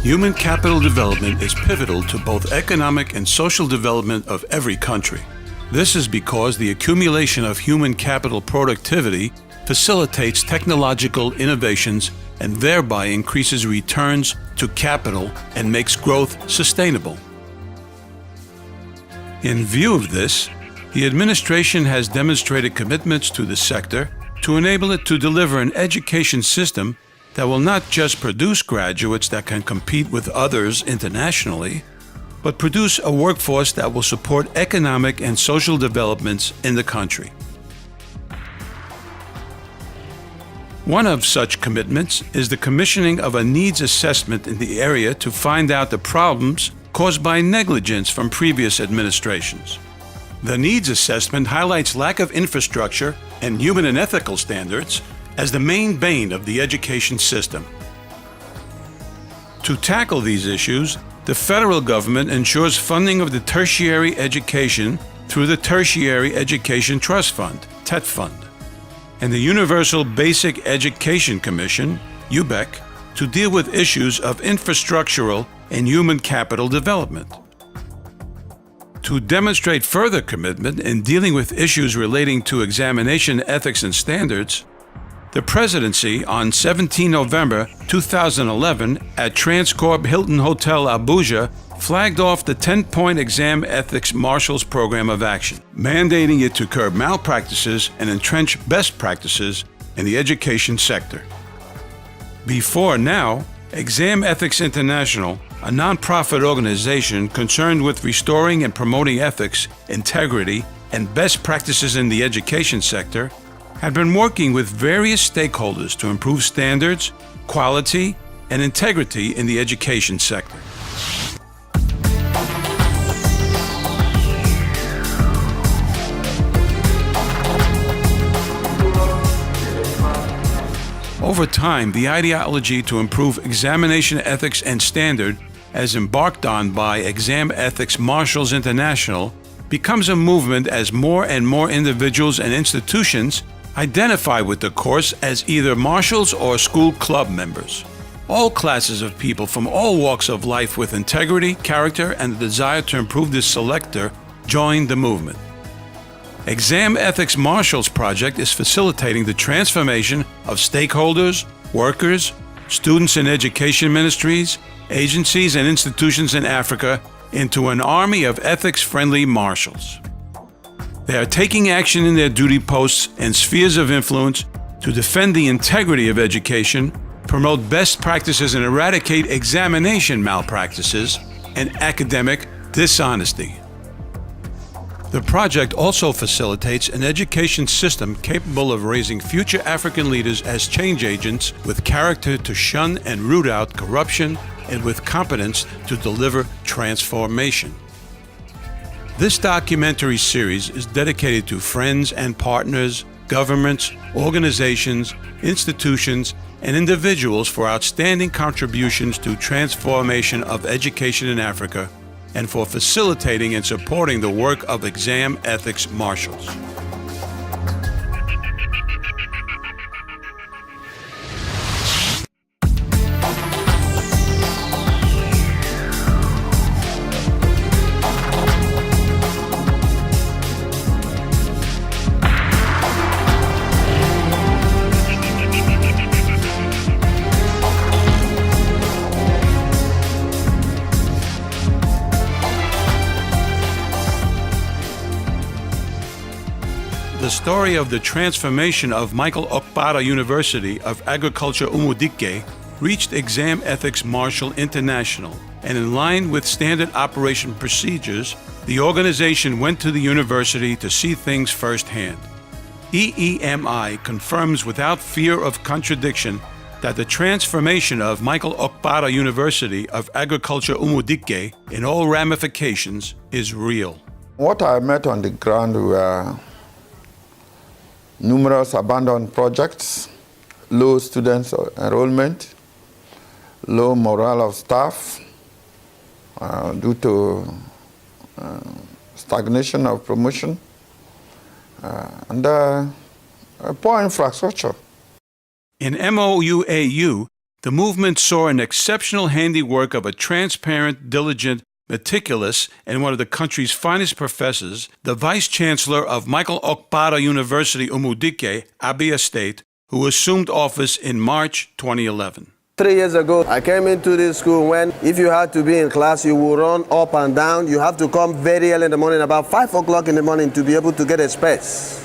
Human capital development is pivotal to both economic and social development of every country. This is because the accumulation of human capital productivity facilitates technological innovations and thereby increases returns to capital and makes growth sustainable. In view of this, the administration has demonstrated commitments to the sector to enable it to deliver an education system that will not just produce graduates that can compete with others internationally, but produce a workforce that will support economic and social developments in the country. One of such commitments is the commissioning of a needs assessment in the area to find out the problems caused by negligence from previous administrations. The needs assessment highlights lack of infrastructure and human and ethical standards as the main bane of the education system. To tackle these issues, the federal government ensures funding of the tertiary education through the Tertiary Education Trust Fund, TET Fund, and the Universal Basic Education Commission, UBEC, to deal with issues of infrastructural and human capital development. To demonstrate further commitment in dealing with issues relating to examination ethics and standards, the Presidency on 17 November 2011 at Transcorp Hilton Hotel Abuja flagged off the 10-point exam ethics marshals program of action, mandating it to curb malpractices and entrench best practices in the education sector. Before now, Exam Ethics International, a nonprofit organization concerned with restoring and promoting ethics, integrity, and best practices in the education sector, had been working with various stakeholders to improve standards, quality, and integrity in the education sector. Over time, the ideology to improve examination ethics and standard, as embarked on by Exam Ethics Marshals International, becomes a movement as more and more individuals and institutions identify with the course as either marshals or school club members. All classes of people from all walks of life with integrity, character, and the desire to improve this selector join the movement. Exam Ethics Marshals Project is facilitating the transformation of stakeholders, workers, students in education ministries, agencies, and institutions in Africa into an army of ethics-friendly marshals. They are taking action in their duty posts and spheres of influence to defend the integrity of education, promote best practices and eradicate examination malpractices and academic dishonesty. The project also facilitates an education system capable of raising future African leaders as change agents with character to shun and root out corruption and with competence to deliver transformation. This documentary series is dedicated to friends and partners, governments, organizations, institutions, and individuals for outstanding contributions to transformation of education in Africa and for facilitating and supporting the work of exam ethics marshals. The story of the transformation of Michael Okpara University of Agriculture Umudike reached Exam Ethics Marshal International, and in line with standard operation procedures, the organization went to the university to see things firsthand. EEMI confirms without fear of contradiction that the transformation of Michael Okpara University of Agriculture Umudike in all ramifications is real. What I met on the ground were numerous abandoned projects, low student enrollment, low morale of staff due to stagnation of promotion, and poor infrastructure. In MOUAU, The movement saw an exceptional handiwork of a transparent, diligent, meticulous, and one of the country's finest professors, the Vice Chancellor of Michael Okpara University Umudike, Abia State, who assumed office in March 2011. 3 years ago, I came into this school when if you had to be in class, you would run up and down. You have to come very early in the morning, about 5 o'clock in the morning, to be able to get a space.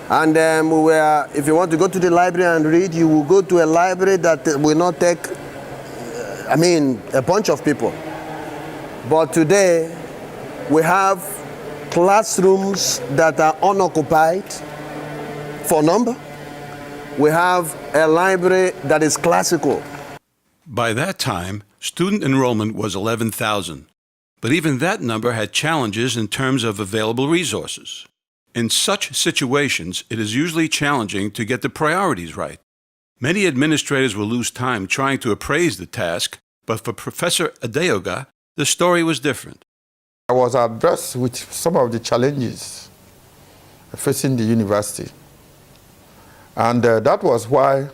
And if you want to go to the library and read, you will go to a library that will not take, a bunch of people. But today, we have classrooms that are unoccupied for number. We have a library that is classical. By that time, student enrollment was 11,000, but even that number had challenges in terms of available resources. In such situations, it is usually challenging to get the priorities right. Many administrators will lose time trying to appraise the task, but for Professor Adeoga, the story was different. I was addressed with some of the challenges facing the university. And that was why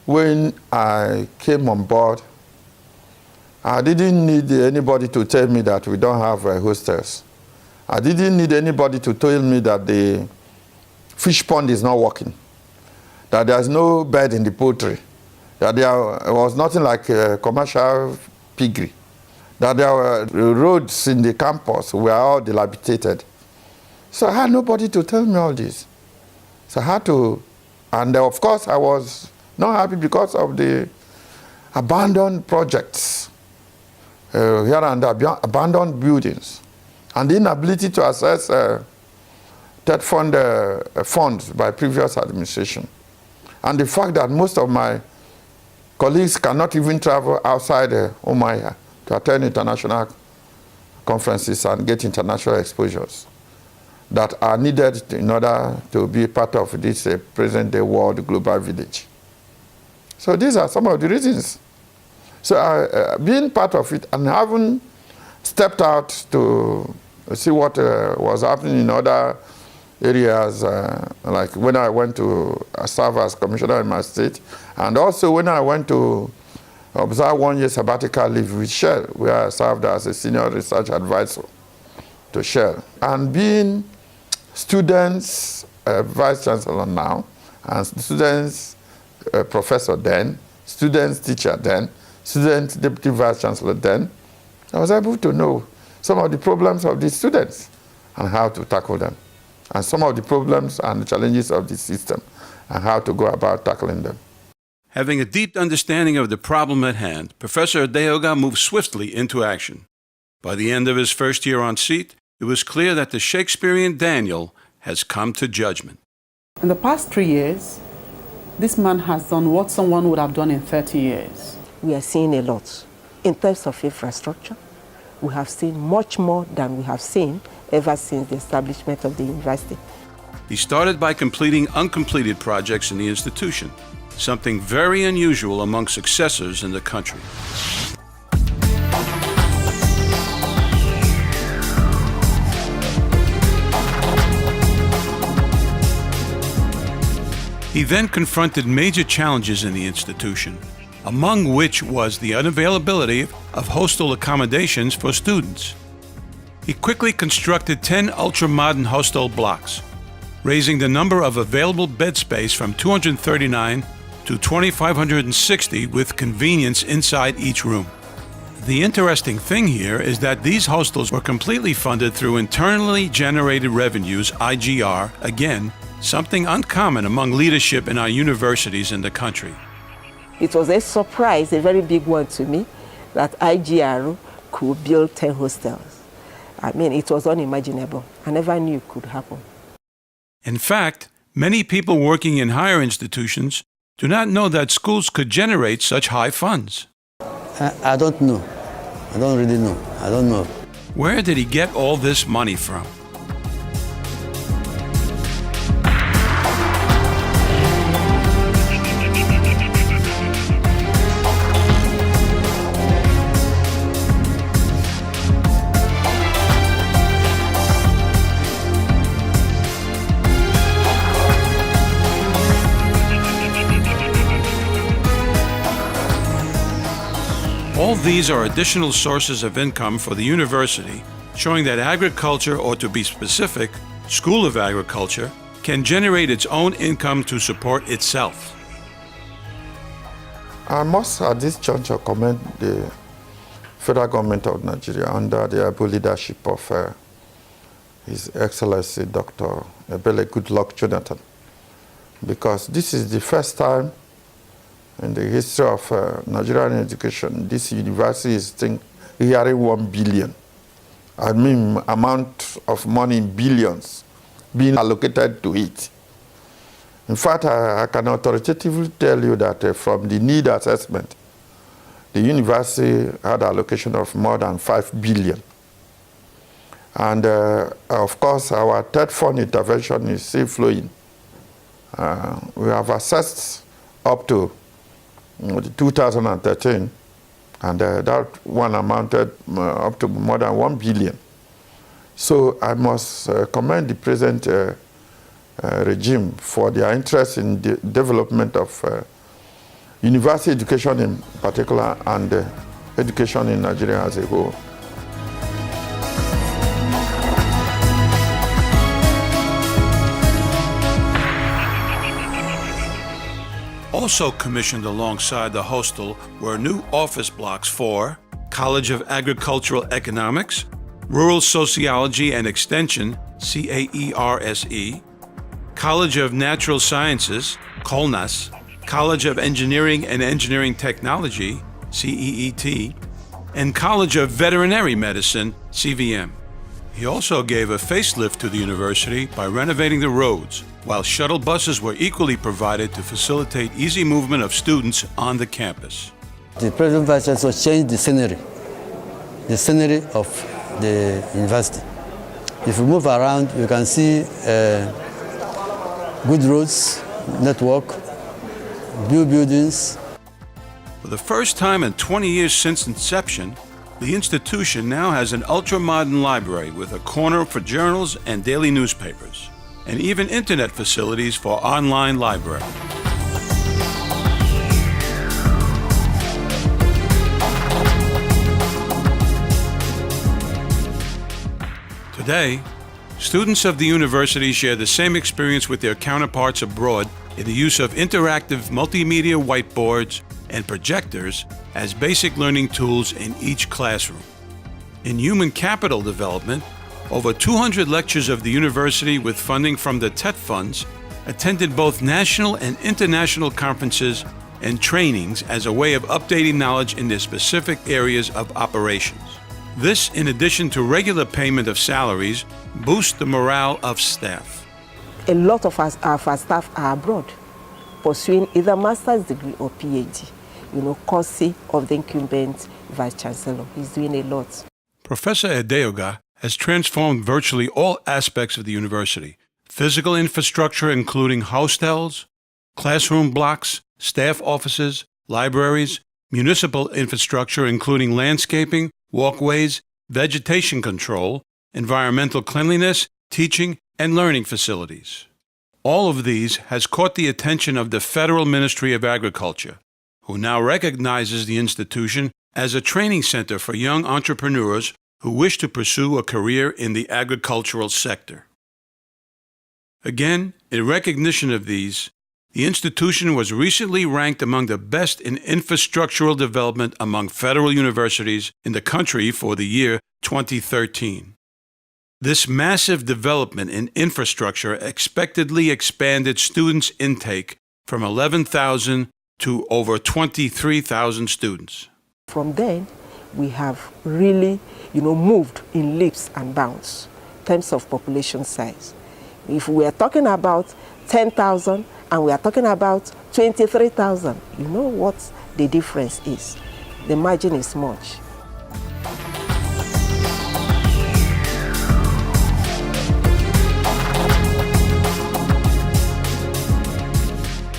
when I came on board, I didn't need anybody to tell me that we don't have hostels. I didn't need anybody to tell me that the fish pond is not working, that there's no bed in the poultry, that there was nothing like a commercial piggery, that there were roads in the campus were all dilapidated. So I had nobody to tell me all this. So I had to, and of course I was not happy because of the abandoned projects here and there, abandoned buildings, and the inability to access third fund funds by previous administration. And the fact that most of my colleagues cannot even travel outside Umuahia to attend international conferences and get international exposures that are needed in order to be part of this present-day world global village. So these are some of the reasons. So being part of it and having stepped out to see what was happening in other areas, like when I went to serve as commissioner in my state, and also when I went to observe 1 year sabbatical leave with Shell, where I served as a senior research advisor to Shell. And being students vice chancellor now, and students professor then, students teacher then, students deputy vice chancellor then, I was able to know some of the problems of the students and how to tackle them, and some of the problems and the challenges of the system and how to go about tackling them. Having a deep understanding of the problem at hand, Professor Adeoga moved swiftly into action. By the end of his first year on seat, it was clear that the Shakespearean Daniel has come to judgment. In the past 3 years, this man has done what someone would have done in 30 years. We are seeing a lot. In terms of infrastructure, we have seen much more than we have seen ever since the establishment of the university. He started by completing uncompleted projects in the institution, something very unusual among successors in the country. He then confronted major challenges in the institution, among which was the unavailability of hostel accommodations for students. He quickly constructed 10 ultra-modern hostel blocks, raising the number of available bed space from 239 to 2,560 with convenience inside each room. The interesting thing here is that these hostels were completely funded through internally generated revenues, IGR, again, something uncommon among leadership in our universities in the country. It was a surprise, a very big one to me, that IGR could build 10 hostels. I mean, it was unimaginable. I never knew it could happen. In fact, many people working in higher institutions do not know that schools could generate such high funds. I don't know. I don't really know. I don't know. Where did he get all this money from? All these are additional sources of income for the university, showing that agriculture, or to be specific, School of Agriculture, can generate its own income to support itself. I must at this juncture commend the federal government of Nigeria under the able leadership of His Excellency Dr. Ebele Goodluck Jonathan, because this is the first time in the history of Nigerian education this university is hearing 1 billion. I mean, amount of money in billions being allocated to it. In fact, I can authoritatively tell you that from the need assessment, the university had allocation of more than 5 billion. And of course, our third fund intervention is still flowing. We have assessed up to 2013, and that one amounted up to more than 1 billion. So I must commend the present regime for their interest in the development of university education in particular, and education in Nigeria as a whole. Also commissioned alongside the hostel were new office blocks for College of Agricultural Economics, Rural Sociology and Extension, CAERSE, College of Natural Sciences, COLNAS, College of Engineering and Engineering Technology, CEET, and College of Veterinary Medicine, CVM. He also gave a facelift to the university by renovating the roads, while shuttle buses were equally provided to facilitate easy movement of students on the campus. The present vice chancellor changed the scenery of the university. If you move around, you can see good roads, network, new buildings. For the first time in 20 years since inception, the institution now has an ultra-modern library with a corner for journals and daily newspapers, and even internet facilities for online library. Today, students of the university share the same experience with their counterparts abroad in the use of interactive multimedia whiteboards and projectors as basic learning tools in each classroom. In human capital development, over 200 lectures of the university with funding from the TET funds attended both national and international conferences and trainings as a way of updating knowledge in their specific areas of operations. This, in addition to regular payment of salaries, boosts the morale of staff. A lot of our staff are abroad, pursuing either master's degree or PhD. Courtesy of the incumbent vice chancellor. He's doing a lot. Professor Edeoga has transformed virtually all aspects of the university. Physical infrastructure including hostels, classroom blocks, staff offices, libraries, municipal infrastructure including landscaping, walkways, vegetation control, environmental cleanliness, teaching, and learning facilities. All of these has caught the attention of the Federal Ministry of Agriculture, who now recognizes the institution as a training center for young entrepreneurs who wish to pursue a career in the agricultural sector. Again, in recognition of these, the institution was recently ranked among the best in infrastructural development among federal universities in the country for the year 2013. This massive development in infrastructure expectedly expanded students' intake from 11,000 to over 23,000 students. From then, we have really, moved in leaps and bounds in terms of population size. If we are talking about 10,000 and we are talking about 23,000, you know what the difference is. The margin is much.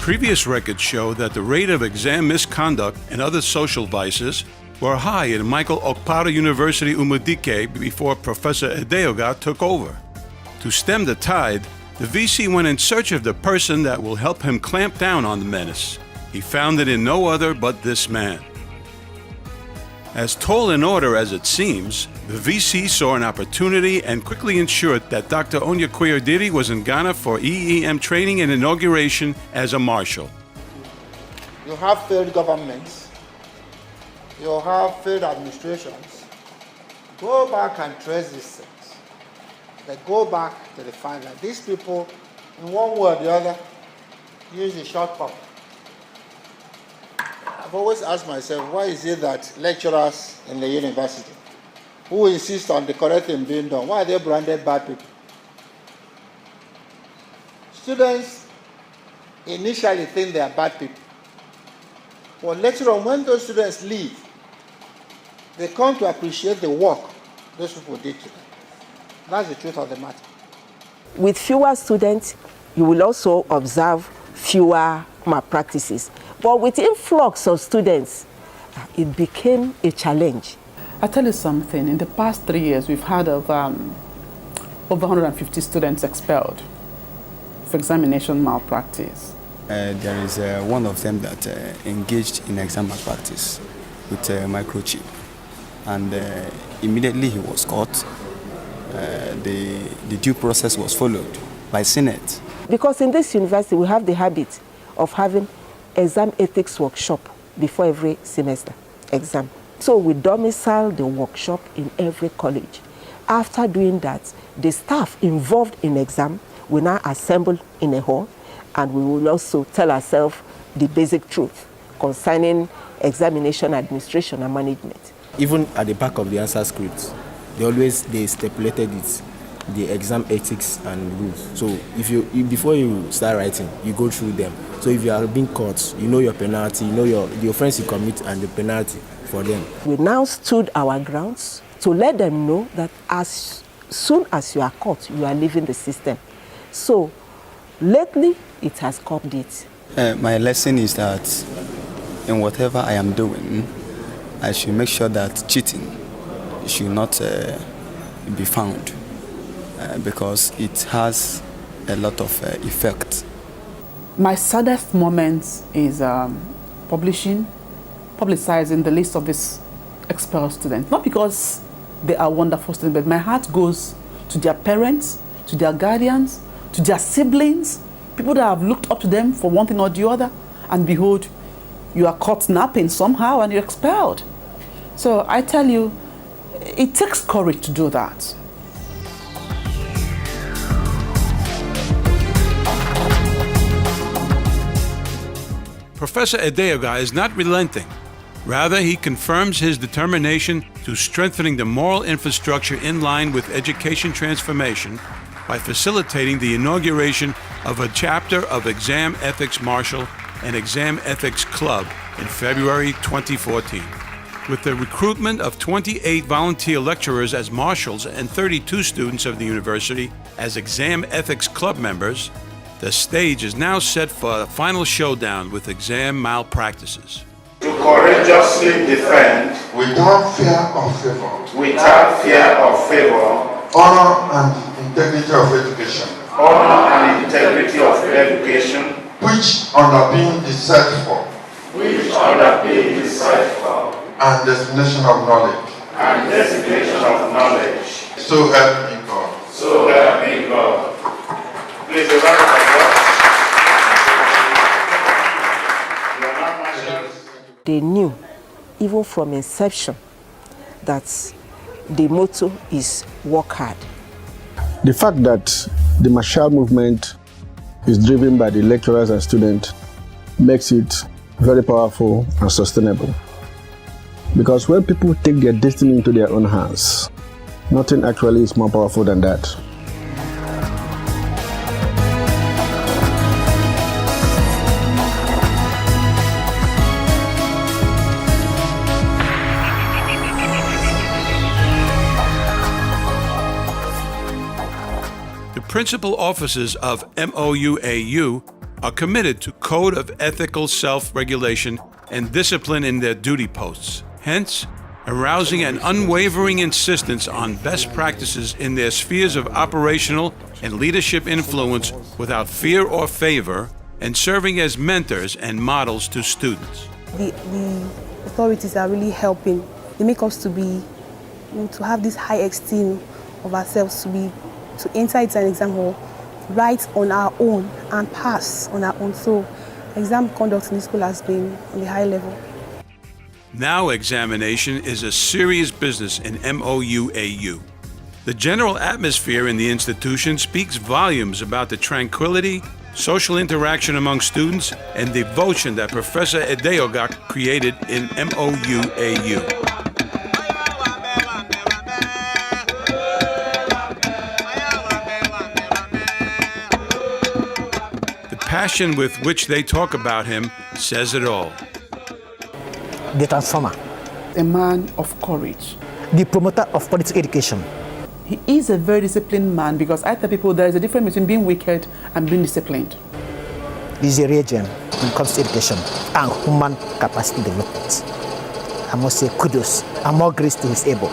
Previous records show that the rate of exam misconduct and other social vices were high in Michael Okpara University Umudike before Professor Edeoga took over. To stem the tide, the VC went in search of the person that will help him clamp down on the menace. He found it in no other but this man. As tall in order as it seems, the VC saw an opportunity and quickly ensured that Dr. Onyekwere was in Ghana for EEM training and inauguration as a marshal. You have failed governments, you have failed administrations. Go back and trace these things. They go back to the fact that these people, in one way or the other, use the shortcut. I've always asked myself, why is it that lecturers in the university who insist on the correct thing being done, why are they branded bad people? Students initially think they are bad people. But later on, when those students leave, they come to appreciate the work those people did to them. That's the truth of the matter. With fewer students, you will also observe fewer malpractices. But with influx of students, it became a challenge. I tell you something, in the past 3 years, we've had over 150 students expelled for examination malpractice. There is one of them that engaged in exam malpractice with a microchip. And immediately he was caught. The due process was followed by Senate. Because in this university, we have the habit of having exam ethics workshop before every semester exam. So we domicile the workshop in every college. After doing that, the staff involved in exam will now assemble in a hall, and we will also tell ourselves the basic truth concerning examination administration and management. Even at the back of the answer script, they stipulated it, the exam ethics and rules. So before you start writing, you go through them. So if you are being caught, you know your penalty, you know the offense you commit and the penalty for them. We now stood our grounds to let them know that as soon as you are caught, you are leaving the system. So lately, it has curbed it. My lesson is that in whatever I am doing, I should make sure that cheating should not be found because it has a lot of effect. My saddest moment is publicizing the list of these expelled students. Not because they are wonderful students, but my heart goes to their parents, to their guardians, to their siblings, people that have looked up to them for one thing or the other, and behold, you are caught napping somehow and you're expelled. So I tell you, it takes courage to do that. Professor Edeoga is not relenting. Rather, he confirms his determination to strengthening the moral infrastructure in line with education transformation by facilitating the inauguration of a chapter of Exam Ethics Marshal and Exam Ethics Club in February 2014. With the recruitment of 28 volunteer lecturers as marshals and 32 students of the university as Exam Ethics Club members, the stage is now set for a final showdown with exam malpractices. To courageously defend, Without fear or favor, without fear or favor, honor and integrity of education, honor and integrity of education, which underpin the search for which underpin the search for and dissemination of knowledge. and designation of knowledge. So help me God. So help me God. Please, a round of applause. You are now marshals. They knew, even from inception, that the motto is work hard. The fact that the martial movement is driven by the lecturers and students makes it very powerful and sustainable. Because when people take their destiny into their own hands, nothing actually is more powerful than that. The principal officers of MOUAU are committed to code of ethical self-regulation and discipline in their duty posts, hence arousing an unwavering insistence on best practices in their spheres of operational and leadership influence without fear or favor, and serving as mentors and models to students. The authorities are really helping They make us to be, to have this high esteem of ourselves, to enter into an exam hall, write on our own and pass on our own. So exam conduct in this school has been on the high level. Now examination is a serious business in MOUAU. The general atmosphere in the institution speaks volumes about the tranquility, social interaction among students, and devotion that Professor Edeoga created in MOUAU. The passion with which they talk about him says it all. The transformer. A man of courage. The promoter of political education. He is a very disciplined man, because I tell people there is a difference between being wicked and being disciplined. He's a regent when it comes to education and human capacity development. I must say kudos and more grace to his able.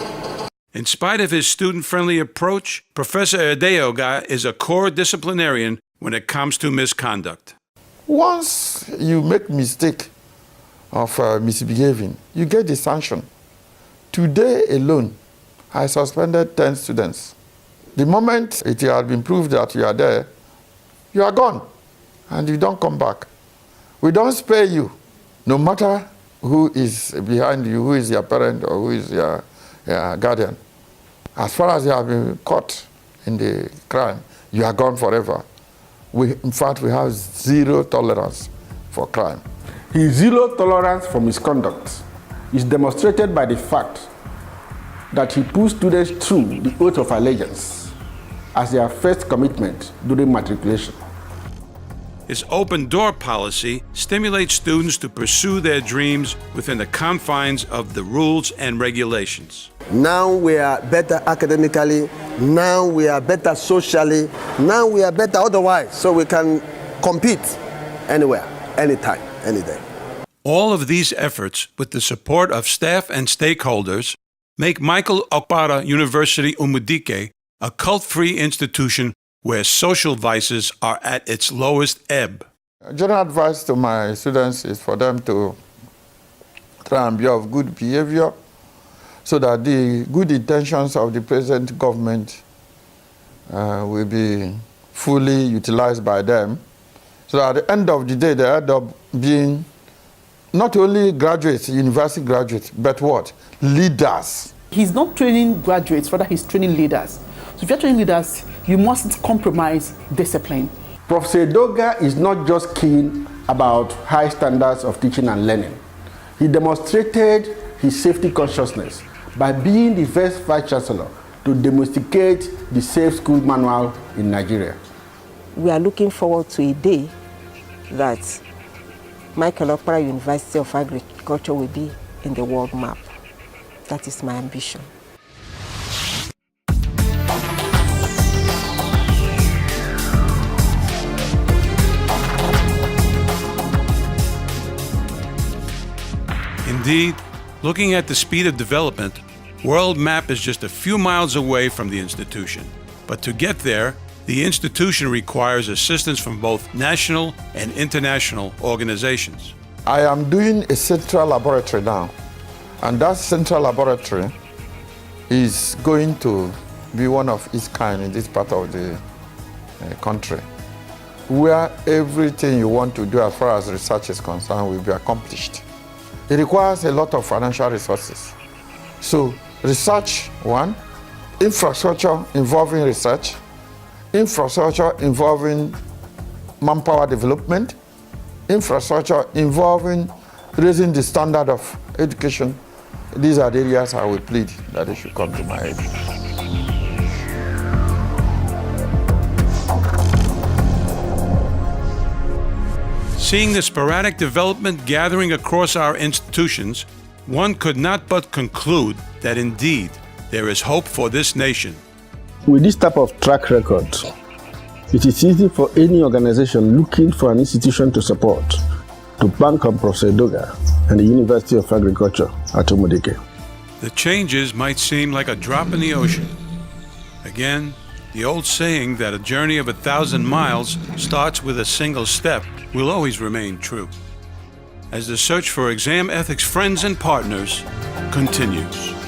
In spite of his student-friendly approach, Professor Edeoga is a core disciplinarian when it comes to misconduct. Once you make mistake of misbehaving, you get the sanction. Today alone, I suspended 10 students. The moment it has been proved that you are there, you are gone and you don't come back. We don't spare you, no matter who is behind you, who is your parent or who is your guardian. As far as you have been caught in the crime, you are gone forever. In fact, we have zero tolerance for crime. His zero tolerance for misconduct is demonstrated by the fact that he puts students through the oath of allegiance as their first commitment during matriculation. His open door policy stimulates students to pursue their dreams within the confines of the rules and regulations. Now we are better academically, now we are better socially, now we are better otherwise, so we can compete anywhere, anytime, any day. All of these efforts, with the support of staff and stakeholders, make Michael Okpara University Umudike a cult-free institution where social vices are at its lowest ebb. General advice to my students is for them to try and be of good behavior so that the good intentions of the present government will be fully utilized by them. So at the end of the day, they end up being not only graduates, university graduates, but what? Leaders. He's not training graduates, rather he's training leaders. So if you're training leaders, you mustn't compromise discipline. Professor Edeoga is not just keen about high standards of teaching and learning. He demonstrated his safety consciousness by being the first Vice Chancellor to domesticate the Safe School Manual in Nigeria. We are looking forward to a day that Michael Okpara University of Agriculture will be in the world map. That is my ambition. Indeed, looking at the speed of development, World Map is just a few miles away from the institution. But to get there, the institution requires assistance from both national and international organizations. I am doing a central laboratory now, and that central laboratory is going to be one of its kind in this part of the country, where everything you want to do as far as research is concerned will be accomplished. It requires a lot of financial resources. So research, one, infrastructure involving research, infrastructure involving manpower development, infrastructure involving raising the standard of education. These are the areas I will plead that they should come to my aid. Seeing the sporadic development gathering across our institutions, one could not but conclude that indeed there is hope for this nation. With this type of track record, it is easy for any organization looking for an institution to support to bank on Professor Edeoga and the University of Agriculture at Umudike. The changes might seem like a drop in the ocean. Again, the old saying that a journey of 1,000 miles starts with a single step will always remain true. as the search for exam ethics friends and partners continues.